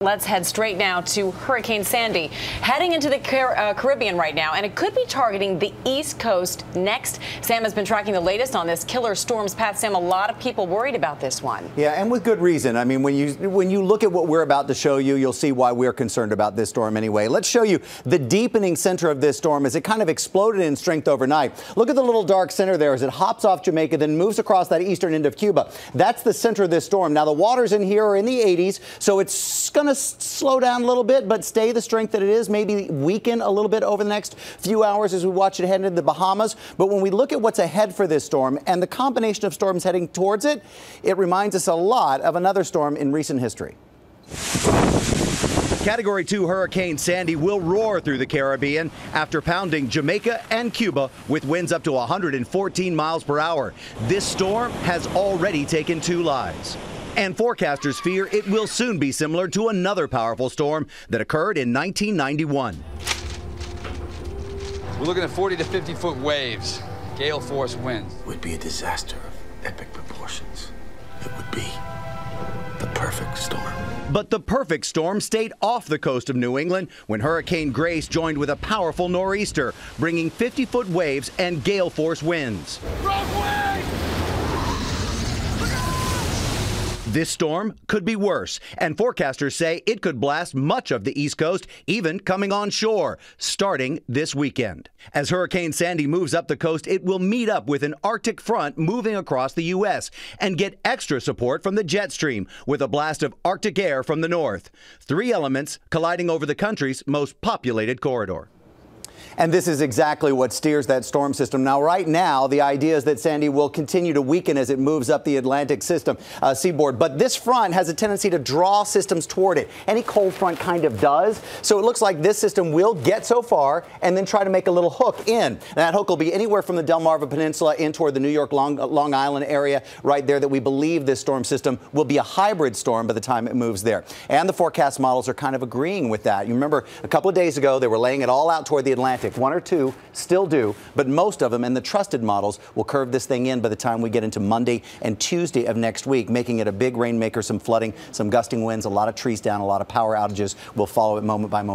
Let's head straight now to Hurricane Sandy, heading into the Caribbean right now, and it could be targeting the East Coast next. Sam has been tracking the latest on this killer storm's path. Sam, a lot of people worried about this one. Yeah, and with good reason. I mean, when you look at what we're about to show you, you'll see why we're concerned about this storm anyway. Let's show you the deepening center of this storm as it kind of exploded in strength overnight. Look at the little dark center there as it hops off Jamaica, then moves across that eastern end of Cuba. That's the center of this storm. Now, the waters in here are in the 80s, so it's going to slow down a little bit, but stay the strength that it is, maybe weaken a little bit over the next few hours as we watch it head into the Bahamas. But when we look at what's ahead for this storm and the combination of storms heading towards it, it reminds us a lot of another storm in recent history. Category 2 Hurricane Sandy will roar through the Caribbean after pounding Jamaica and Cuba with winds up to 114 miles per hour. This storm has already taken 2 lives. And forecasters fear it will soon be similar to another powerful storm that occurred in 1991. We're looking at 40 to 50 foot waves, gale force winds. It would be a disaster of epic proportions. It would be the perfect storm. But the perfect storm stayed off the coast of New England when Hurricane Grace joined with a powerful nor'easter, bringing 50-foot waves and gale force winds. This storm could be worse, and forecasters say it could blast much of the East Coast, even coming on shore, starting this weekend. As Hurricane Sandy moves up the coast, it will meet up with an Arctic front moving across the U.S. and get extra support from the jet stream with a blast of Arctic air from the north. 3 elements colliding over the country's most populated corridor. And this is exactly what steers that storm system. Now, right now, the idea is that Sandy will continue to weaken as it moves up the Atlantic seaboard. But this front has a tendency to draw systems toward it. Any cold front kind of does. So it looks like this system will get so far and then try to make a little hook in. And that hook will be anywhere from the Delmarva Peninsula in toward the New York Long Island area right there, that we believe this storm system will be a hybrid storm by the time it moves there. And the forecast models are kind of agreeing with that. You remember a couple of days ago, they were laying it all out toward the Atlantic. 1 or 2 still do, but most of them and the trusted models will curve this thing in by the time we get into Monday and Tuesday of next week, making it a big rainmaker, some flooding, some gusting winds, a lot of trees down, a lot of power outages. We'll follow it moment by moment.